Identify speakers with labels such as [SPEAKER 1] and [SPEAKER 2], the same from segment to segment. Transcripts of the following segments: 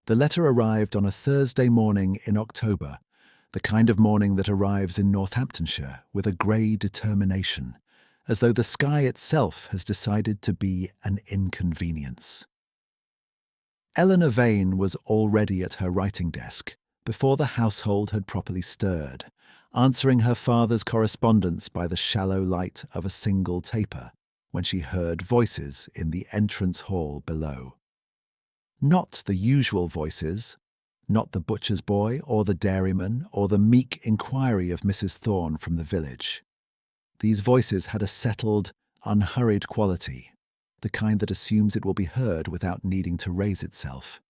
[SPEAKER 1] The letter arrived on a Thursday morning in October, the kind of morning that arrives in Northamptonshire with a grey determination, as though the sky itself has decided to be an inconvenience. Eleanor Vane was already at her writing desk before the household had properly stirred, answering her father's correspondence by the shallow light of a single taper, when she heard voices in the entrance hall below. Not the usual voices, not the butcher's boy or the dairyman or the meek inquiry of Mrs. Thorne from the village. These voices had a settled, unhurried quality, the kind that assumes it will be heard without needing to raise itself.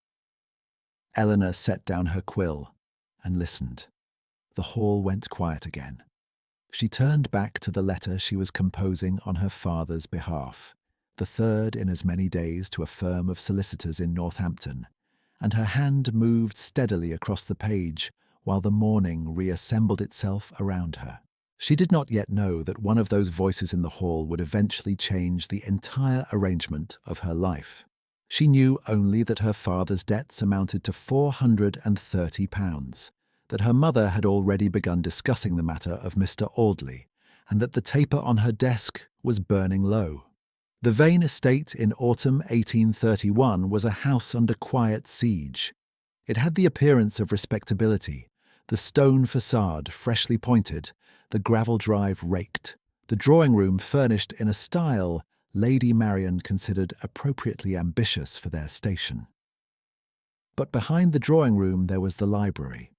[SPEAKER 1] Eleanor set down her quill and listened. The hall went quiet again. She turned back to the letter she was composing on her father's behalf, the third in as many days to a firm of solicitors in Northampton, and her hand moved steadily across the page while the morning reassembled itself around her. She did not yet know that one of those voices in the hall would eventually change the entire arrangement of her life. She knew only that her father's debts amounted to £430, that her mother had already begun discussing the matter of Mr. Audley, and that the taper on her desk was burning low. The Vane estate in autumn 1831 was a house under quiet siege. It had the appearance of respectability, the stone facade freshly pointed, the gravel drive raked, the drawing room furnished in a style Lady Marian considered appropriately ambitious for their station. But behind the drawing room there was the library,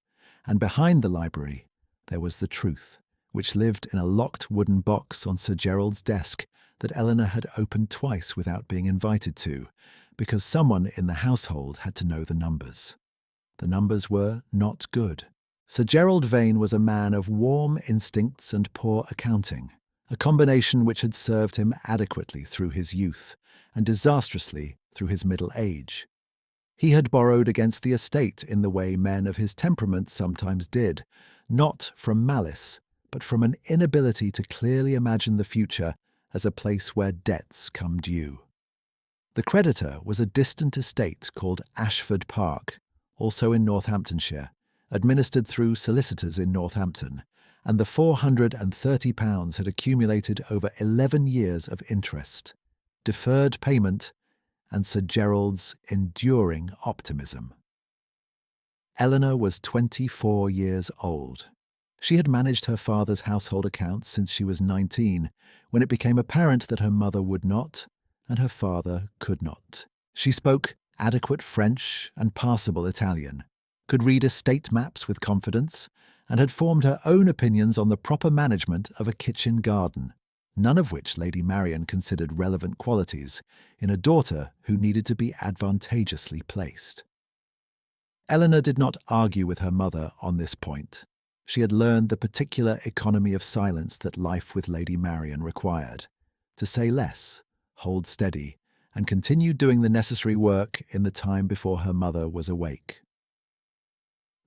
[SPEAKER 1] and behind the library there was the truth, which lived in a locked wooden box on Sir Gerald's desk that Eleanor had opened twice without being invited to, because someone in the household had to know the numbers. The numbers were not good. Sir Gerald Vane was a man of warm instincts and poor accounting, a combination which had served him adequately through his youth and disastrously through his middle age. He had borrowed against the estate in the way men of his temperament sometimes did, not from malice, but from an inability to clearly imagine the future as a place where debts come due. The creditor was a distant estate called Ashford Park, also in Northamptonshire, administered through solicitors in Northampton, and the £430 had accumulated over 11 years of interest, deferred payment, and Sir Gerald's enduring optimism. Eleanor was 24 years old. She had managed her father's household accounts since she was 19, when it became apparent that her mother would not, and her father could not. She spoke adequate French and passable Italian, could read estate maps with confidence, and had formed her own opinions on the proper management of a kitchen garden, none of which Lady Marian considered relevant qualities in a daughter who needed to be advantageously placed. Eleanor did not argue with her mother on this point. She had learned the particular economy of silence that life with Lady Marian required, to say less, hold steady, and continue doing the necessary work in the time before her mother was awake.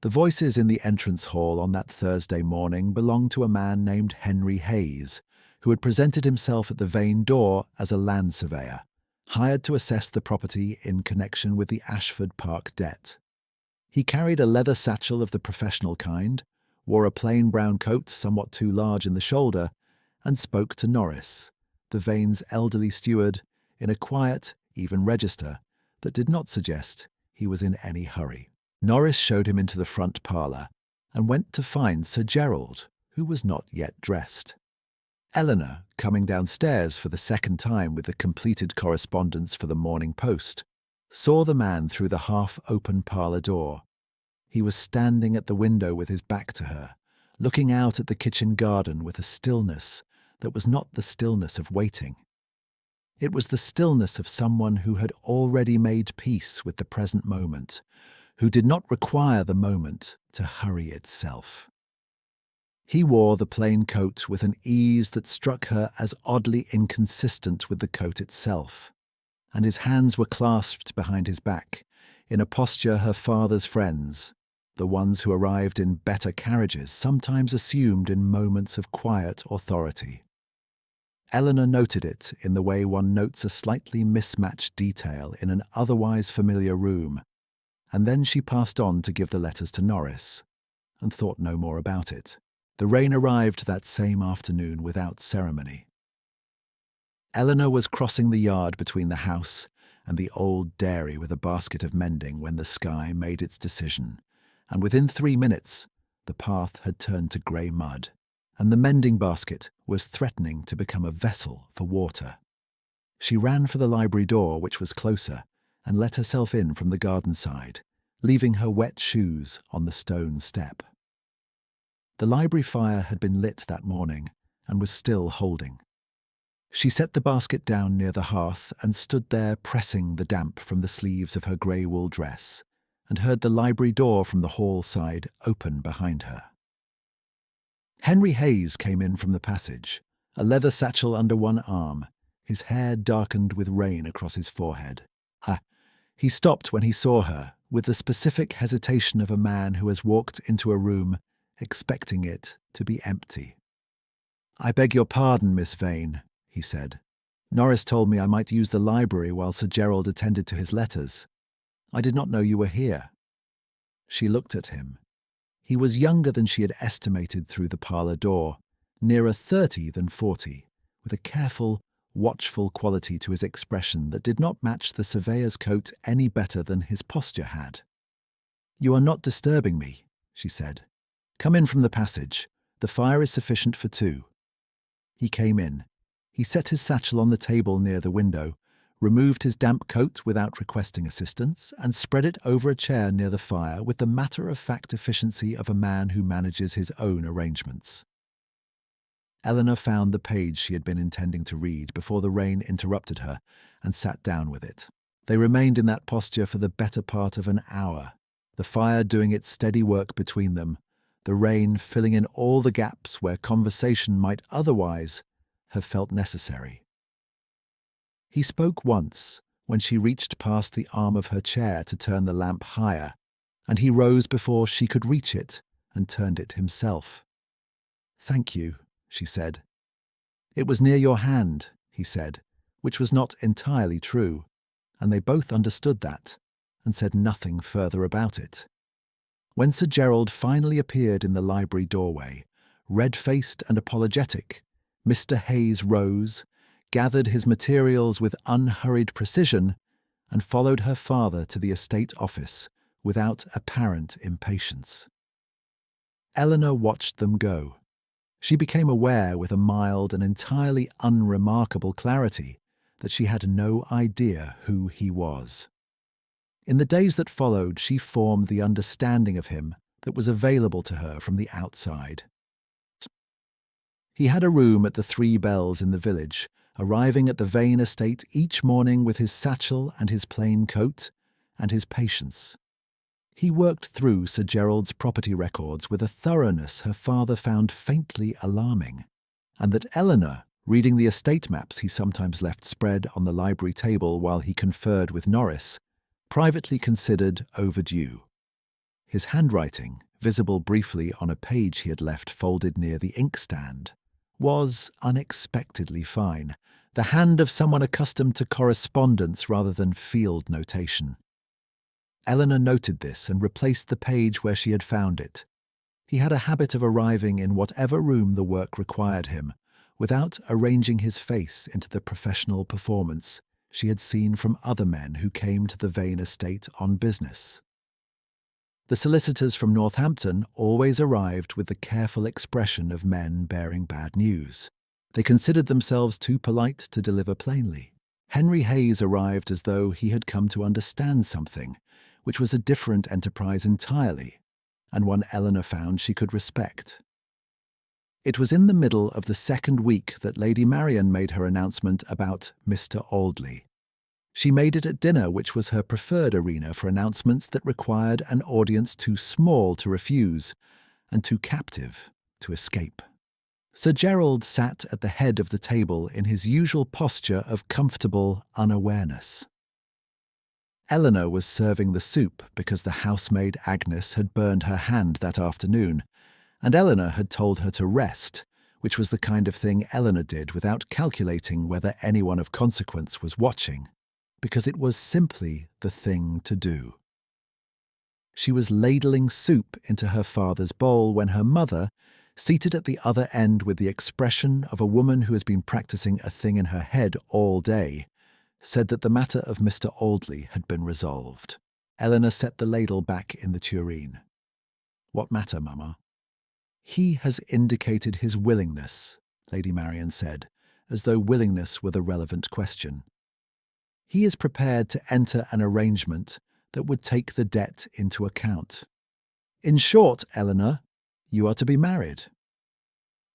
[SPEAKER 1] The voices in the entrance hall on that Thursday morning belonged to a man named Henry Hayes, who had presented himself at the Vane door as a land surveyor, hired to assess the property in connection with the Ashford Park debt. He carried a leather satchel of the professional kind, wore a plain brown coat somewhat too large in the shoulder, and spoke to Norris, the Vane's elderly steward, in a quiet, even register that did not suggest he was in any hurry. Norris showed him into the front parlour and went to find Sir Gerald, who was not yet dressed. Eleanor, coming downstairs for the second time with the completed correspondence for the Morning Post, saw the man through the half-open parlour door. He was standing at the window with his back to her, looking out at the kitchen garden with a stillness that was not the stillness of waiting. It was the stillness of someone who had already made peace with the present moment, who did not require the moment to hurry itself. He wore the plain coat with an ease that struck her as oddly inconsistent with the coat itself, and his hands were clasped behind his back, in a posture her father's friends, the ones who arrived in better carriages, sometimes assumed in moments of quiet authority. Eleanor noted it in the way one notes a slightly mismatched detail in an otherwise familiar room, and then she passed on to give the letters to Norris, and thought no more about it. The rain arrived that same afternoon without ceremony. Eleanor was crossing the yard between the house and the old dairy with a basket of mending when the sky made its decision, and within 3 minutes the path had turned to grey mud, and the mending basket was threatening to become a vessel for water. She ran for the library door, which was closer, and let herself in from the garden side, leaving her wet shoes on the stone step. The library fire had been lit that morning and was still holding. She set the basket down near the hearth and stood there pressing the damp from the sleeves of her grey wool dress, and heard the library door from the hall side open behind her. Henry Hayes came in from the passage, a leather satchel under one arm, his hair darkened with rain across his forehead. He stopped when he saw her, with the specific hesitation of a man who has walked into a room expecting it to be empty. "I beg your pardon, Miss Vane," he said. "Norris told me I might use the library while Sir Gerald attended to his letters. I did not know you were here." She looked at him. He was younger than she had estimated through the parlour door, nearer 30 than 40, with a careful, watchful quality to his expression that did not match the surveyor's coat any better than his posture had. "You are not disturbing me," she said. "Come in from the passage. The fire is sufficient for 2. He came in. He set his satchel on the table near the window, removed his damp coat without requesting assistance, and spread it over a chair near the fire with the matter-of-fact efficiency of a man who manages his own arrangements. Eleanor found the page she had been intending to read before the rain interrupted her and sat down with it. They remained in that posture for the better part of an hour, the fire doing its steady work between them, the rain filling in all the gaps where conversation might otherwise have felt necessary. He spoke once, when she reached past the arm of her chair to turn the lamp higher, and he rose before she could reach it and turned it himself. "Thank you," she said. "It was near your hand," he said, which was not entirely true, and they both understood that, and said nothing further about it. When Sir Gerald finally appeared in the library doorway, red-faced and apologetic, Mr. Hayes rose, gathered his materials with unhurried precision, and followed her father to the estate office without apparent impatience. Eleanor watched them go. She became aware with a mild and entirely unremarkable clarity that she had no idea who he was. In the days that followed, she formed the understanding of him that was available to her from the outside. He had a room at the Three Bells in the village, arriving at the Vane estate each morning with his satchel and his plain coat and his patience. He worked through Sir Gerald's property records with a thoroughness her father found faintly alarming, and that Eleanor, reading the estate maps he sometimes left spread on the library table while he conferred with Norris, privately considered overdue. His handwriting, visible briefly on a page he had left folded near the inkstand, was unexpectedly fine, the hand of someone accustomed to correspondence rather than field notation. Eleanor noted this and replaced the page where she had found it. He had a habit of arriving in whatever room the work required him, without arranging his face into the professional performance she had seen from other men who came to the Vane estate on business. The solicitors from Northampton always arrived with the careful expression of men bearing bad news. They considered themselves too polite to deliver plainly. Henry Hayes arrived as though he had come to understand something, which was a different enterprise entirely, and one Eleanor found she could respect. It was in the middle of the second week that Lady Marian made her announcement about Mr. Audley. She made it at dinner, which was her preferred arena for announcements that required an audience too small to refuse and too captive to escape. Sir Gerald sat at the head of the table in his usual posture of comfortable unawareness. Eleanor was serving the soup because the housemaid Agnes had burned her hand that afternoon, and Eleanor had told her to rest, which was the kind of thing Eleanor did without calculating whether anyone of consequence was watching, because it was simply the thing to do. She was ladling soup into her father's bowl when her mother, seated at the other end with the expression of a woman who has been practicing a thing in her head all day, said that the matter of Mr. Audley had been resolved. Eleanor set the ladle back in the tureen. "What matter, Mamma?" "He has indicated his willingness," Lady Marian said, as though willingness were the relevant question. "He is prepared to enter an arrangement that would take the debt into account. In short, Eleanor, you are to be married."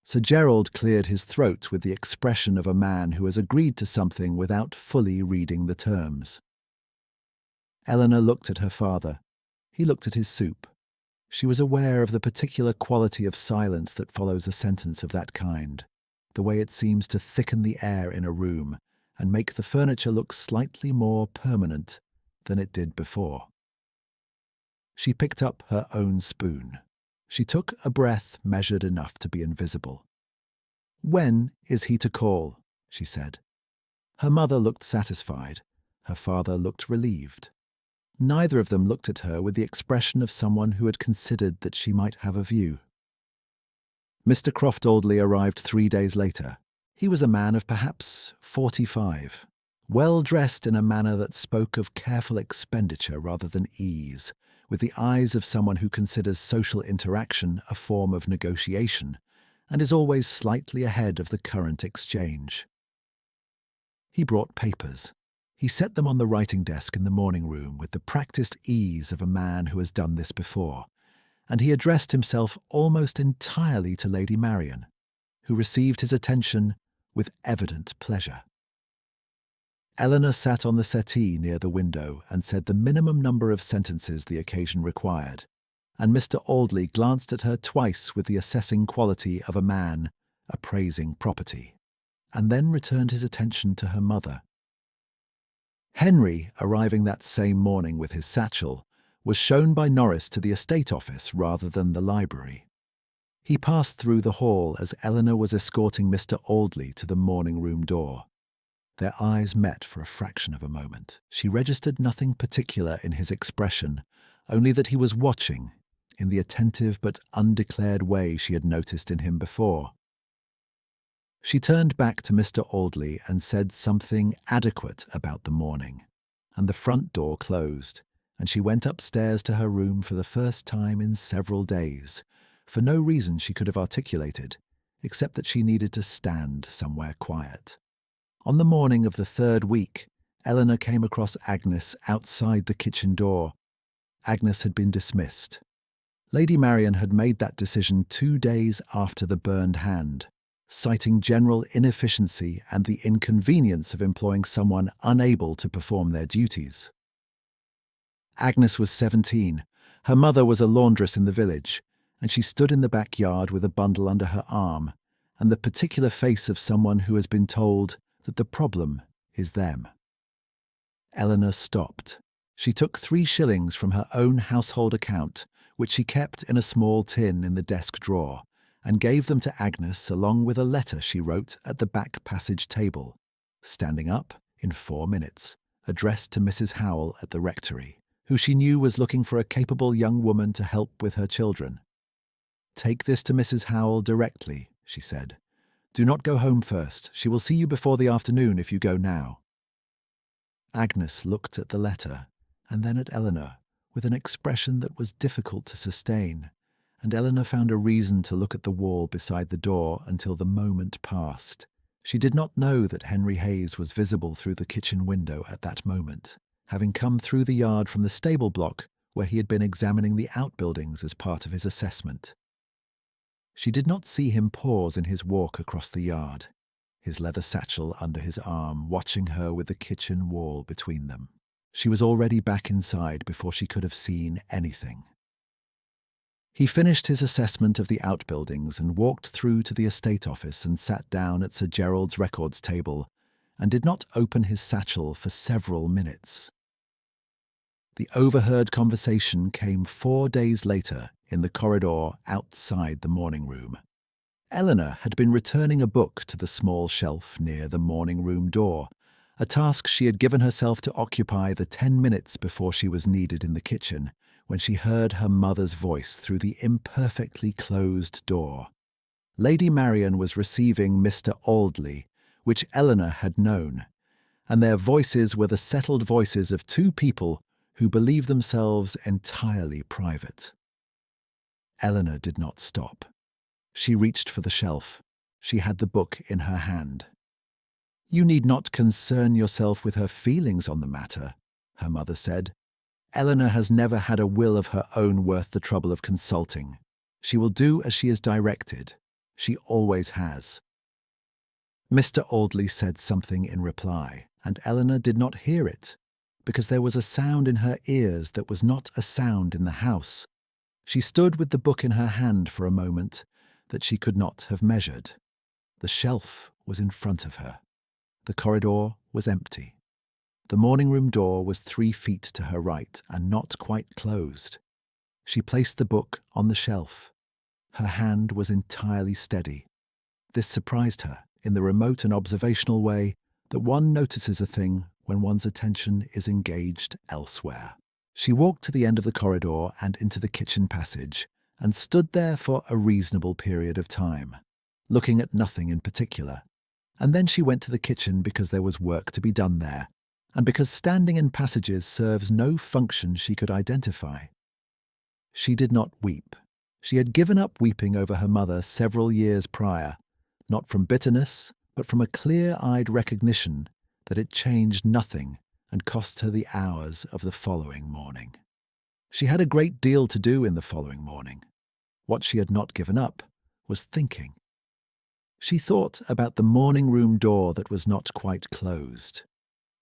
[SPEAKER 1] Sir Gerald cleared his throat with the expression of a man who has agreed to something without fully reading the terms. Eleanor looked at her father. He looked at his soup. She was aware of the particular quality of silence that follows a sentence of that kind, the way it seems to thicken the air in a room and make the furniture look slightly more permanent than it did before. She picked up her own spoon. She took a breath measured enough to be invisible. "When is he to call?" she said. Her mother looked satisfied. Her father looked relieved. Neither of them looked at her with the expression of someone who had considered that she might have a view. Mr. Croft Audley arrived 3 days later. He was a man of perhaps 45, well dressed in a manner that spoke of careful expenditure rather than ease, with the eyes of someone who considers social interaction a form of negotiation and is always slightly ahead of the current exchange. He brought papers. He set them on the writing desk in the morning room with the practiced ease of a man who has done this before, and he addressed himself almost entirely to Lady Marian, who received his attention with evident pleasure. Eleanor sat on the settee near the window and said the minimum number of sentences the occasion required, and Mr. Audley glanced at her twice with the assessing quality of a man appraising property, and then returned his attention to her mother. Henry, arriving that same morning with his satchel, was shown by Norris to the estate office rather than the library. He passed through the hall as Eleanor was escorting Mr. Audley to the morning room door. Their eyes met for a fraction of a moment. She registered nothing particular in his expression, only that he was watching, in the attentive but undeclared way she had noticed in him before. She turned back to Mr. Audley and said something adequate about the morning, and the front door closed, and she went upstairs to her room for the first time in several days, for no reason she could have articulated, except that she needed to stand somewhere quiet. On the morning of the 3rd week, Eleanor came across Agnes outside the kitchen door. Agnes had been dismissed. Lady Marian had made that decision 2 days after the burned hand, citing general inefficiency and the inconvenience of employing someone unable to perform their duties. Agnes was 17. Her mother was a laundress in the village, and she stood in the backyard with a bundle under her arm and the particular face of someone who has been told that the problem is them. Eleanor stopped. She took 3 shillings from her own household account, which she kept in a small tin in the desk drawer, and gave them to Agnes along with a letter she wrote at the back passage table, standing up in 4 minutes, addressed to Mrs. Howell at the rectory, who she knew was looking for a capable young woman to help with her children. "Take this to Mrs. Howell directly," she said. "Do not go home first. She will see you before the afternoon if you go now." Agnes looked at the letter and then at Eleanor with an expression that was difficult to sustain, and Eleanor found a reason to look at the wall beside the door until the moment passed. She did not know that Henry Hayes was visible through the kitchen window at that moment, having come through the yard from the stable block where he had been examining the outbuildings as part of his assessment. She did not see him pause in his walk across the yard, his leather satchel under his arm, watching her with the kitchen wall between them. She was already back inside before she could have seen anything. He finished his assessment of the outbuildings and walked through to the estate office and sat down at Sir Gerald's records table and did not open his satchel for several minutes. The overheard conversation came 4 days later in the corridor outside the morning room. Eleanor had been returning a book to the small shelf near the morning room door, a task she had given herself to occupy the 10 minutes before she was needed in the kitchen, when she heard her mother's voice through the imperfectly closed door. Lady Marian was receiving Mr. Audley, which Eleanor had known, and their voices were the settled voices of two people who believed themselves entirely private. Eleanor did not stop. She reached for the shelf. She had the book in her hand. "You need not concern yourself with her feelings on the matter," her mother said. "Eleanor has never had a will of her own worth the trouble of consulting. She will do as she is directed. She always has." Mr. Audley said something in reply, and Eleanor did not hear it, because there was a sound in her ears that was not a sound in the house. She stood with the book in her hand for a moment that she could not have measured. The shelf was in front of her. The corridor was empty. The morning-room door was 3 feet to her right and not quite closed. She placed the book on the shelf. Her hand was entirely steady. This surprised her in the remote and observational way that one notices a thing when one's attention is engaged elsewhere. She walked to the end of the corridor and into the kitchen passage and stood there for a reasonable period of time, looking at nothing in particular. And then she went to the kitchen because there was work to be done there, and because standing in passages serves no function she could identify. She did not weep. She had given up weeping over her mother several years prior, not from bitterness, but from a clear-eyed recognition that it changed nothing and cost her the hours of the following morning. She had a great deal to do in the following morning. What she had not given up was thinking. She thought about the morning-room door that was not quite closed.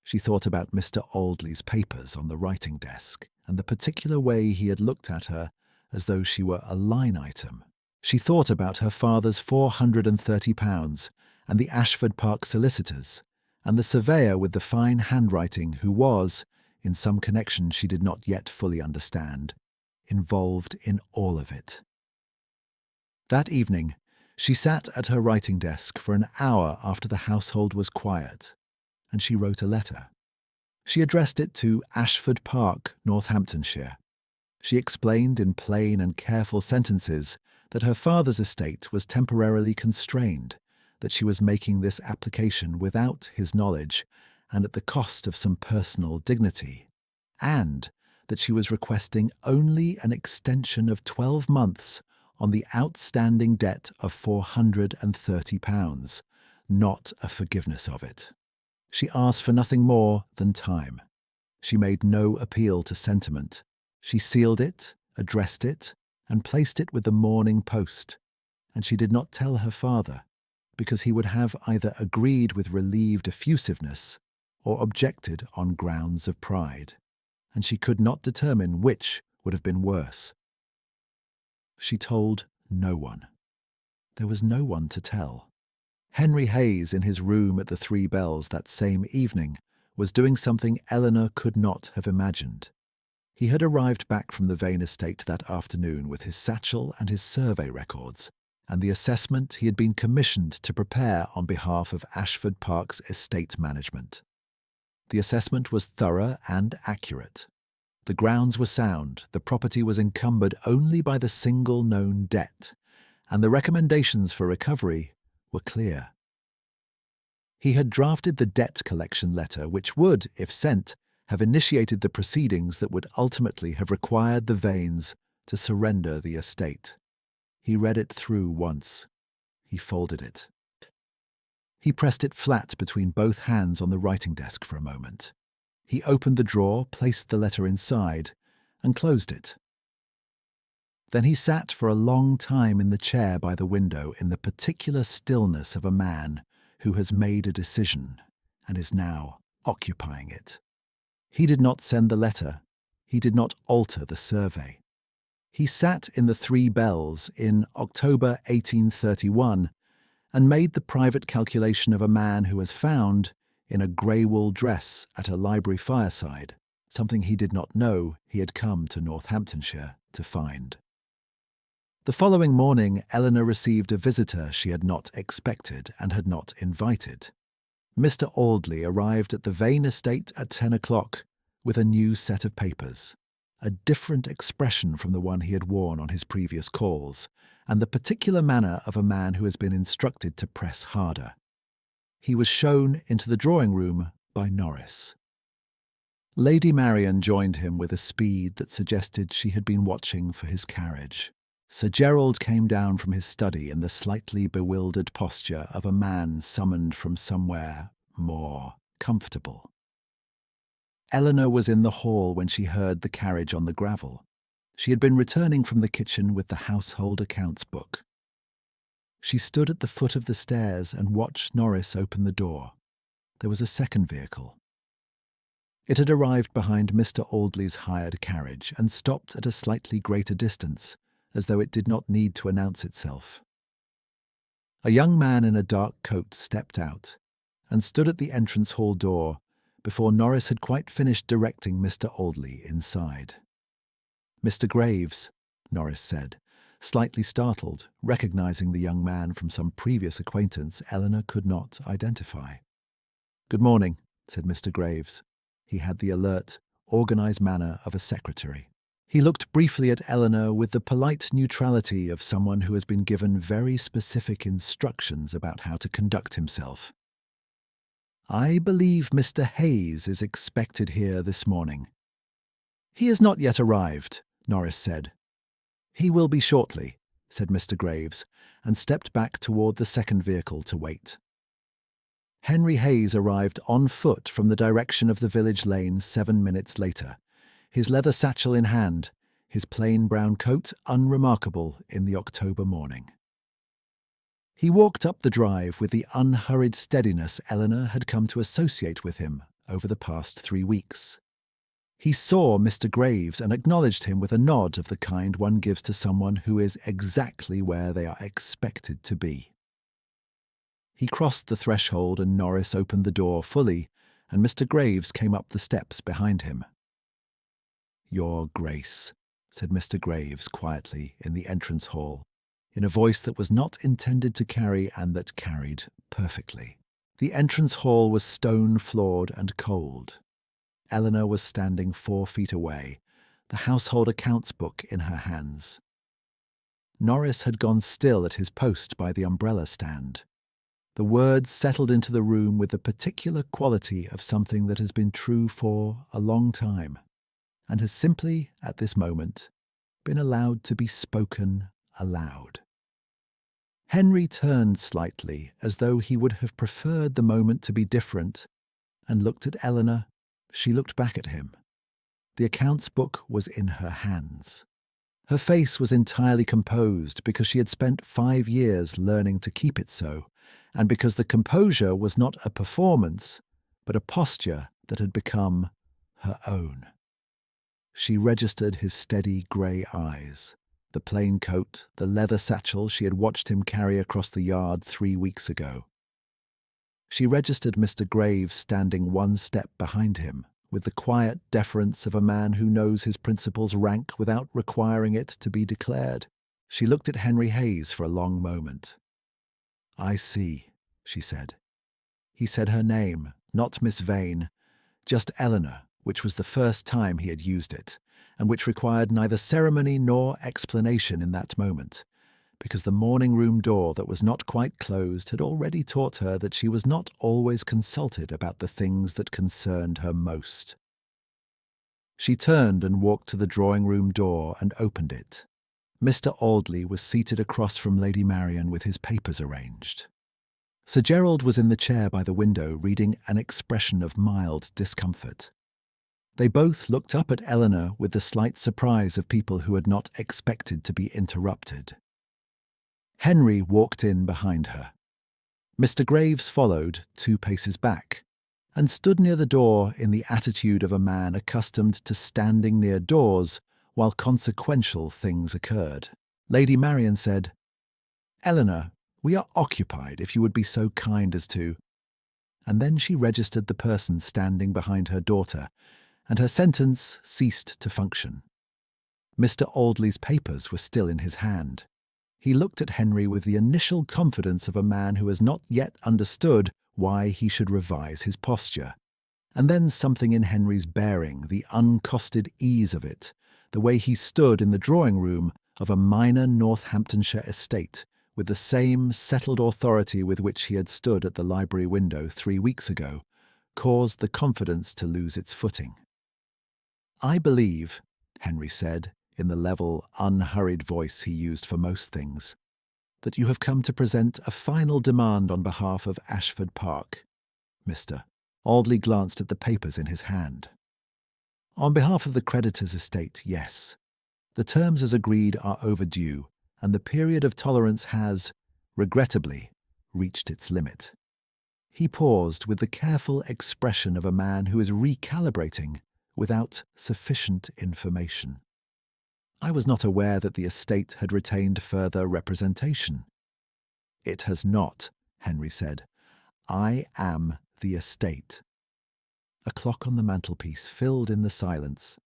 [SPEAKER 1] She thought about Mr. Audley's papers on the writing desk and the particular way he had looked at her as though she were a line item. She thought about her father's £430 and the Ashford Park solicitors and the surveyor with the fine handwriting who was, in some connection she did not yet fully understand, involved in all of it. That evening, she sat at her writing desk for an hour after the household was quiet, and she wrote a letter. She addressed it to Ashford Park, Northamptonshire. She explained in plain and careful sentences that her father's estate was temporarily constrained, that she was making this application without his knowledge and at the cost of some personal dignity, and that she was requesting only an extension of 12 months on the outstanding debt of £430, not a forgiveness of it. She asked for nothing more than time. She made no appeal to sentiment. She sealed it, addressed it, and placed it with the Morning Post, and she did not tell her father, because he would have either agreed with relieved effusiveness or objected on grounds of pride, and she could not determine which would have been worse. She told no one. There was no one to tell. Henry Hayes, in his room at the Three Bells that same evening, was doing something Eleanor could not have imagined. He had arrived back from the Vane estate that afternoon with his satchel and his survey records, and the assessment he had been commissioned to prepare on behalf of Ashford Park's estate management. The assessment was thorough and accurate. The grounds were sound, the property was encumbered only by the single known debt, and the recommendations for recovery were clear. He had drafted the debt collection letter which would, if sent, have initiated the proceedings that would ultimately have required the Vanes to surrender the estate. He read it through once. He folded it. He pressed it flat between both hands on the writing desk for a moment. He opened the drawer, placed the letter inside, and closed it. Then he sat for a long time in the chair by the window in the particular stillness of a man who has made a decision and is now occupying it. He did not send the letter. He did not alter the survey. He sat in the Three Bells in October 1831 and made the private calculation of a man who was found in a grey-wool dress at a library fireside, something he did not know he had come to Northamptonshire to find. The following morning, Eleanor received a visitor she had not expected and had not invited. Mr. Audley arrived at the Vane estate at 10 o'clock with a new set of papers, a different expression from the one he had worn on his previous calls, and the particular manner of a man who has been instructed to press harder. He was shown into the drawing room by Norris. Lady Marian joined him with a speed that suggested she had been watching for his carriage. Sir Gerald came down from his study in the slightly bewildered posture of a man summoned from somewhere more comfortable. Eleanor was in the hall when she heard the carriage on the gravel. She had been returning from the kitchen with the household accounts book. She stood at the foot of the stairs and watched Norris open the door. There was a second vehicle. It had arrived behind Mr. Audley's hired carriage and stopped at a slightly greater distance, as though it did not need to announce itself. A young man in a dark coat stepped out and stood at the entrance hall door before Norris had quite finished directing Mr. Audley inside. "Mr. Graves," Norris said, slightly startled, recognizing the young man from some previous acquaintance Eleanor could not identify. "Good morning," said Mr. Graves. He had the alert, organized manner of a secretary. He looked briefly at Eleanor with the polite neutrality of someone who has been given very specific instructions about how to conduct himself. "I believe Mr. Hayes is expected here this morning." "He has not yet arrived," Norris said. "He will be shortly," said Mr. Graves, and stepped back toward the second vehicle to wait. Henry Hayes arrived on foot from the direction of the village lane 7 minutes later, his leather satchel in hand, his plain brown coat unremarkable in the October morning. He walked up the drive with the unhurried steadiness Eleanor had come to associate with him over the past 3 weeks. He saw Mr. Graves and acknowledged him with a nod of the kind one gives to someone who is exactly where they are expected to be. He crossed the threshold and Norris opened the door fully, and Mr. Graves came up the steps behind him. "Your Grace," said Mr. Graves quietly in the entrance hall, in a voice that was not intended to carry and that carried perfectly. The entrance hall was stone-floored and cold. Eleanor was standing 4 feet away, the household accounts book in her hands. Norris had gone still at his post by the umbrella stand. The words settled into the room with the particular quality of something that has been true for a long time, and has simply, at this moment, been allowed to be spoken aloud. Henry turned slightly, as though he would have preferred the moment to be different, and looked at Eleanor. She looked back at him. The accounts book was in her hands. Her face was entirely composed because she had spent 5 years learning to keep it so, and because the composure was not a performance, but a posture that had become her own. She registered his steady grey eyes, the plain coat, the leather satchel she had watched him carry across the yard 3 weeks ago. She registered Mr. Graves standing 1 step behind him, with the quiet deference of a man who knows his principles rank without requiring it to be declared. She looked at Henry Hayes for a long moment. "I see," she said. He said her name, not Miss Vane, just Eleanor, which was the first time he had used it, and which required neither ceremony nor explanation in that moment, because the morning-room door that was not quite closed had already taught her that she was not always consulted about the things that concerned her most. She turned and walked to the drawing-room door and opened it. Mr. Audley was seated across from Lady Marian with his papers arranged. Sir Gerald was in the chair by the window reading an expression of mild discomfort. They both looked up at Eleanor with the slight surprise of people who had not expected to be interrupted. Henry walked in behind her. Mr. Graves followed 2 paces back, and stood near the door in the attitude of a man accustomed to standing near doors while consequential things occurred. Lady Marian said, "Eleanor, we are occupied if you would be so kind as to—" And then she registered the person standing behind her daughter, and her sentence ceased to function. Mr. Audley's papers were still in his hand. He looked at Henry with the initial confidence of a man who has not yet understood why he should revise his posture. And then something in Henry's bearing, the uncosted ease of it, the way he stood in the drawing room of a minor Northamptonshire estate with the same settled authority with which he had stood at the library window 3 weeks ago, caused the confidence to lose its footing. "I believe," Henry said, in the level, unhurried voice he used for most things, "that you have come to present a final demand on behalf of Ashford Park, Mr." Audley glanced at the papers in his hand. "On behalf of the creditor's estate, yes. The terms as agreed are overdue, and the period of tolerance has, regrettably, reached its limit." He paused with the careful expression of a man who is recalibrating without sufficient information. "I was not aware that the estate had retained further representation." "It has not," Henry said. "I am the estate." A clock on the mantelpiece filled in the silence.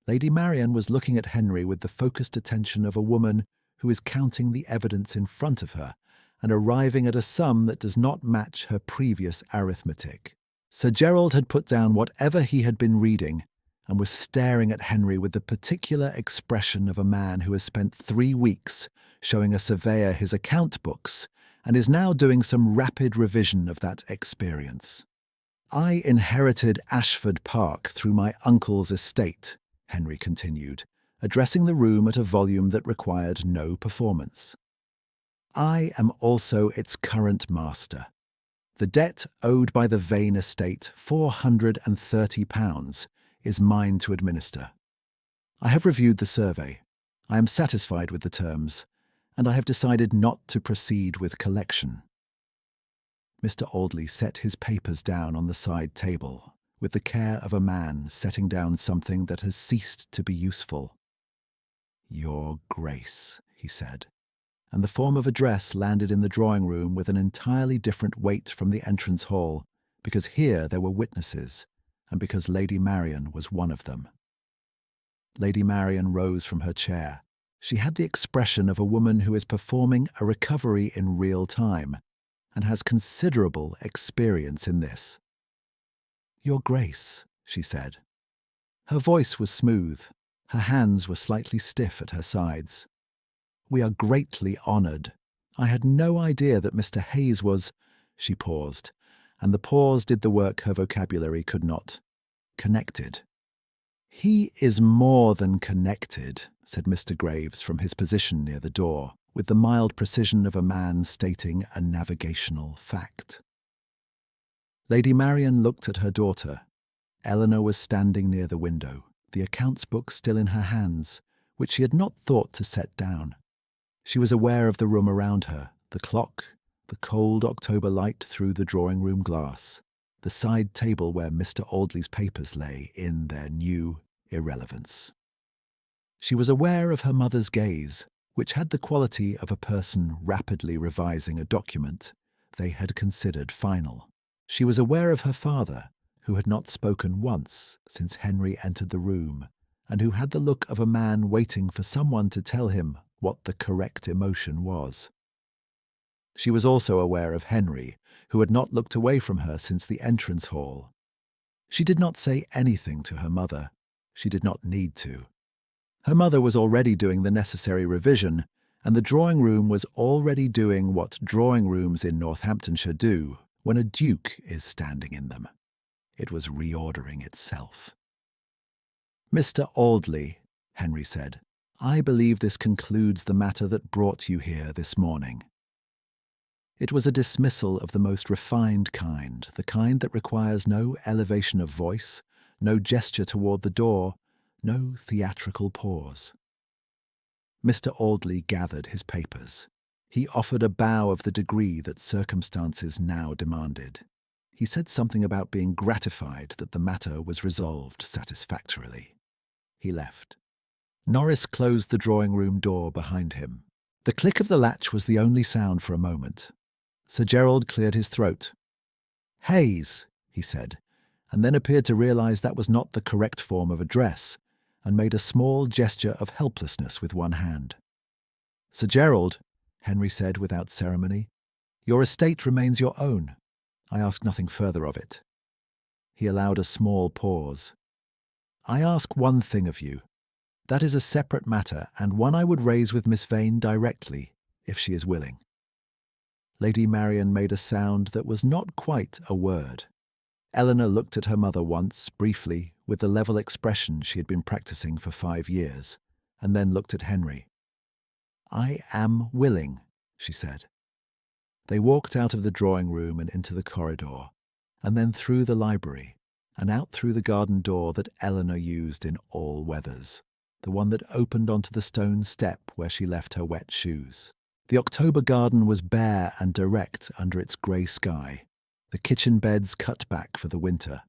[SPEAKER 1] Lady Marian was looking at Henry with the focused attention of a woman who is counting the evidence in front of her and arriving at a sum that does not match her previous arithmetic. Sir Gerald had put down whatever he had been reading and was staring at Henry with the particular expression of a man who has spent 3 weeks showing a surveyor his account books and is now doing some rapid revision of that experience. "I inherited Ashford Park through my uncle's estate," Henry continued, addressing the room at a volume that required no performance. "I am also its current master. The debt owed by the Vane estate, £430, is mine to administer. I have reviewed the survey. I am satisfied with the terms, and I have decided not to proceed with collection." Mr. Audley set his papers down on the side table, with the care of a man setting down something that has ceased to be useful. "Your Grace," he said, and the form of address landed in the drawing-room with an entirely different weight from the entrance hall, because here there were witnesses, and because Lady Marian was one of them. Lady Marian rose from her chair. She had the expression of a woman who is performing a recovery in real time, and has considerable experience in this. "Your Grace," she said. Her voice was smooth. Her hands were slightly stiff at her sides. "We are greatly honoured. I had no idea that Mr. Hayes was—" She paused, and the pause did the work her vocabulary could not. "Connected." "He is more than connected," said Mr. Graves from his position near the door, with the mild precision of a man stating a navigational fact. Lady Marian looked at her daughter. Eleanor was standing near the window, the accounts book still in her hands, which she had not thought to set down. She was aware of the room around her, the clock, the cold October light through the drawing-room glass, the side table where Mr. Audley's papers lay in their new irrelevance. She was aware of her mother's gaze, which had the quality of a person rapidly revising a document they had considered final. She was aware of her father, who had not spoken once since Henry entered the room, and who had the look of a man waiting for someone to tell him what the correct emotion was. She was also aware of Henry, who had not looked away from her since the entrance hall. She did not say anything to her mother. She did not need to. Her mother was already doing the necessary revision, and the drawing-room was already doing what drawing-rooms in Northamptonshire do when a duke is standing in them. It was reordering itself. "Mr. Audley," Henry said, "I believe this concludes the matter that brought you here this morning." It was a dismissal of the most refined kind, the kind that requires no elevation of voice, no gesture toward the door, no theatrical pause. Mr. Audley gathered his papers. He offered a bow of the degree that circumstances now demanded. He said something about being gratified that the matter was resolved satisfactorily. He left. Norris closed the drawing-room door behind him. The click of the latch was the only sound for a moment. Sir Gerald cleared his throat. "Hayes," he said, and then appeared to realise that was not the correct form of address, and made a small gesture of helplessness with one hand. "Sir Gerald," Henry said without ceremony, "your estate remains your own. I ask nothing further of it." He allowed a small pause. "I ask one thing of you. That is a separate matter, and one I would raise with Miss Vane directly, if she is willing." Lady Marian made a sound that was not quite a word. Eleanor looked at her mother once, briefly, with the level expression she had been practicing for 5 years, and then looked at Henry. "I am willing," she said. They walked out of the drawing room and into the corridor, and then through the library, and out through the garden door that Eleanor used in all weathers, the one that opened onto the stone step where she left her wet shoes. The October garden was bare and direct under its grey sky, the kitchen beds cut back for the winter,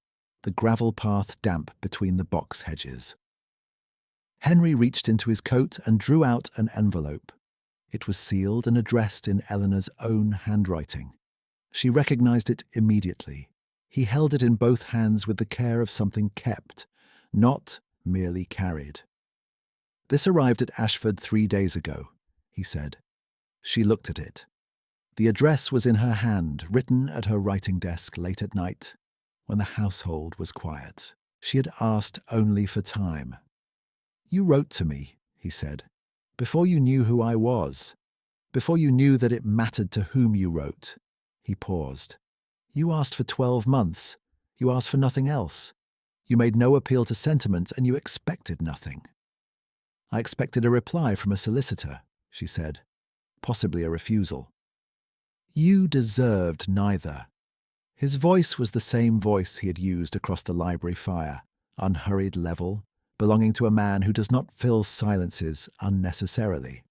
[SPEAKER 1] the gravel path damp between the box hedges. Henry reached into his coat and drew out an envelope. It was sealed and addressed in Eleanor's own handwriting. She recognized it immediately. He held it in both hands with the care of something kept, not merely carried. "This arrived at Ashford 3 days ago," he said. She looked at it. The address was in her hand, written at her writing desk late at night, when the household was quiet. She had asked only for time. "You wrote to me," he said, "before you knew who I was, before you knew that it mattered to whom you wrote." He paused. "You asked for 12 months. You asked for nothing else. You made no appeal to sentiment, and you expected nothing." "I expected a reply from a solicitor," she said, "possibly a refusal." "You deserved neither." His voice was the same voice he had used across the library fire, unhurried, level, belonging to a man who does not fill silences unnecessarily.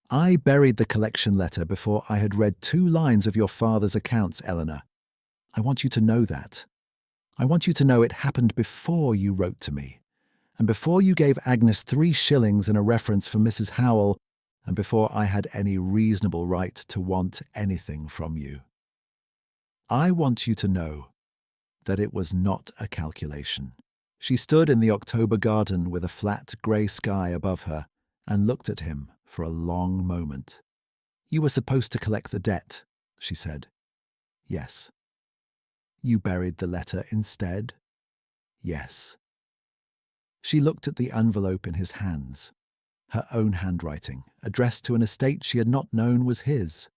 [SPEAKER 1] "I buried the collection letter before I had read 2 lines of your father's accounts, Eleanor. I want you to know that. I want you to know it happened before you wrote to me, and before you gave Agnes 3 shillings and a reference for Mrs. Howell, and before I had any reasonable right to want anything from you. I want you to know that it was not a calculation." She stood in the October garden with a flat grey sky above her and looked at him for a long moment. "You were supposed to collect the debt," she said. "Yes." "You buried the letter instead?" "Yes." She looked at the envelope in his hands, her own handwriting, addressed to an estate she had not known was his,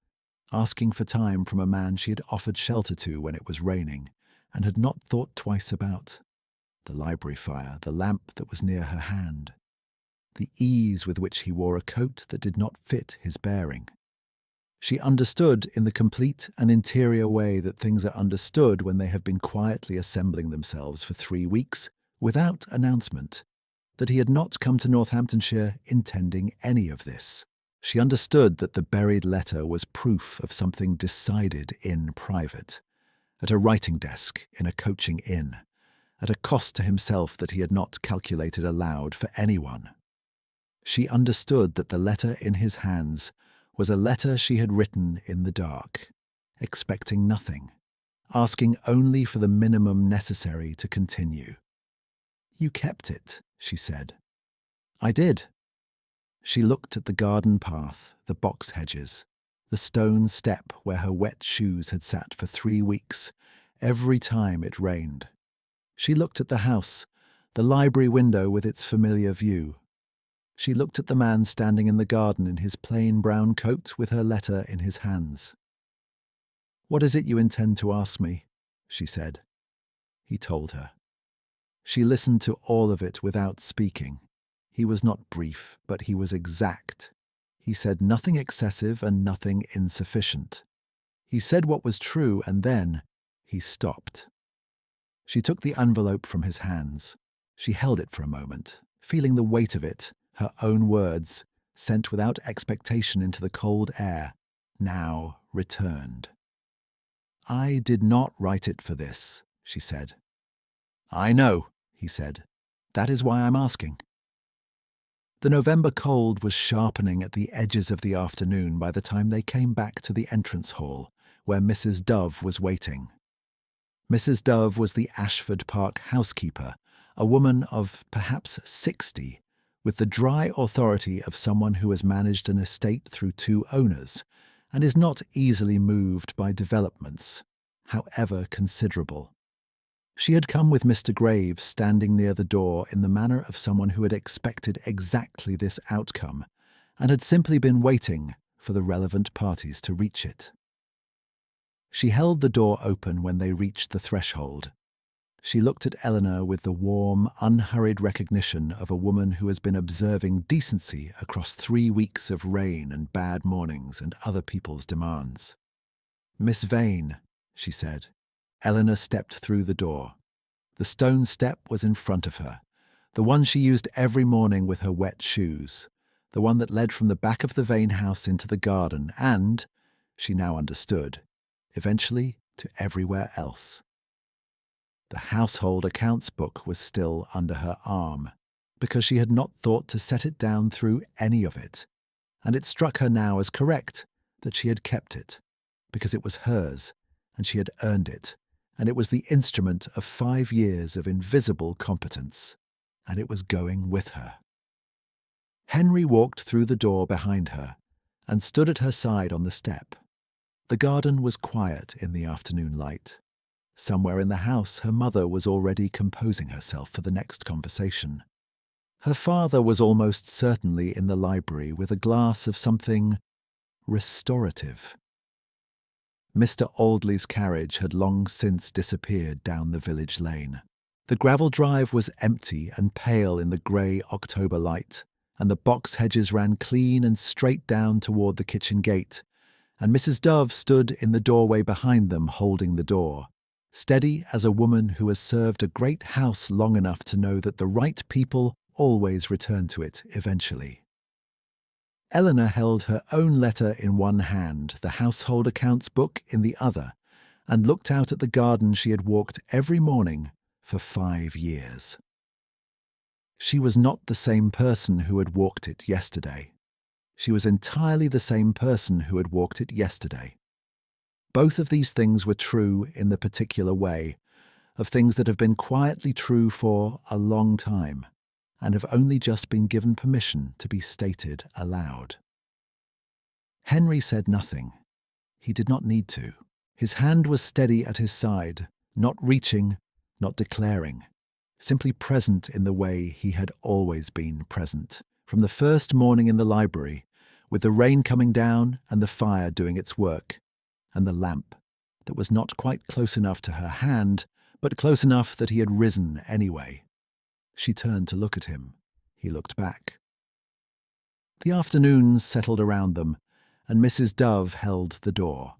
[SPEAKER 1] asking for time from a man she had offered shelter to when it was raining and had not thought twice about. The library fire, the lamp that was near her hand, the ease with which he wore a coat that did not fit his bearing. She understood in the complete and interior way that things are understood when they have been quietly assembling themselves for 3 weeks without announcement, that he had not come to Northamptonshire intending any of this. She understood that the buried letter was proof of something decided in private, at a writing desk in a coaching inn, at a cost to himself that he had not calculated aloud for anyone. She understood that the letter in his hands was a letter she had written in the dark, expecting nothing, asking only for the minimum necessary to continue. "You kept it," she said. "I did." She looked at the garden path, the box hedges, the stone step where her wet shoes had sat for 3 weeks, every time it rained. She looked at the house, the library window with its familiar view. She looked at the man standing in the garden in his plain brown coat with her letter in his hands. "What is it you intend to ask me?" she said. He told her. She listened to all of it without speaking. He was not brief, but he was exact. He said nothing excessive and nothing insufficient. He said what was true, and then he stopped. She took the envelope from his hands. She held it for a moment, feeling the weight of it, her own words, sent without expectation into the cold air, now returned. "I did not write it for this," she said. "I know," he said. "That is why I'm asking." The November cold was sharpening at the edges of the afternoon by the time they came back to the entrance hall, where Mrs. Dove was waiting. Mrs. Dove was the Ashford Park housekeeper, a woman of perhaps 60, with the dry authority of someone who has managed an estate through 2 owners and is not easily moved by developments, however considerable. She had come with Mr. Graves standing near the door in the manner of someone who had expected exactly this outcome and had simply been waiting for the relevant parties to reach it. She held the door open when they reached the threshold. She looked at Eleanor with the warm, unhurried recognition of a woman who has been observing decency across 3 weeks of rain and bad mornings and other people's demands. "Miss Vane," she said. Eleanor stepped through the door. The stone step was in front of her, the one she used every morning with her wet shoes, the one that led from the back of the Vane house into the garden and, she now understood, eventually to everywhere else. The household accounts book was still under her arm, because she had not thought to set it down through any of it, and it struck her now as correct that she had kept it, because it was hers, and she had earned it, and it was the instrument of 5 years of invisible competence, and it was going with her. Henry walked through the door behind her and stood at her side on the step. The garden was quiet in the afternoon light. Somewhere in the house, her mother was already composing herself for the next conversation. Her father was almost certainly in the library with a glass of something restorative. Mr. Audley's carriage had long since disappeared down the village lane. The gravel drive was empty and pale in the grey October light, and the box hedges ran clean and straight down toward the kitchen gate, and Mrs. Dove stood in the doorway behind them holding the door, steady as a woman who has served a great house long enough to know that the right people always return to it eventually. Eleanor held her own letter in one hand, the household accounts book in the other, and looked out at the garden she had walked every morning for 5 years. She was not the same person who had walked it yesterday. She was entirely the same person who had walked it yesterday. Both of these things were true in the particular way, of things that have been quietly true for a long time, and have only just been given permission to be stated aloud. Henry said nothing. He did not need to. His hand was steady at his side, not reaching, not declaring, simply present in the way he had always been present, from the first morning in the library, with the rain coming down and the fire doing its work, and the lamp that was not quite close enough to her hand, but close enough that he had risen anyway. She turned to look at him. He looked back. The afternoons settled around them, and Mrs. Dove held the door.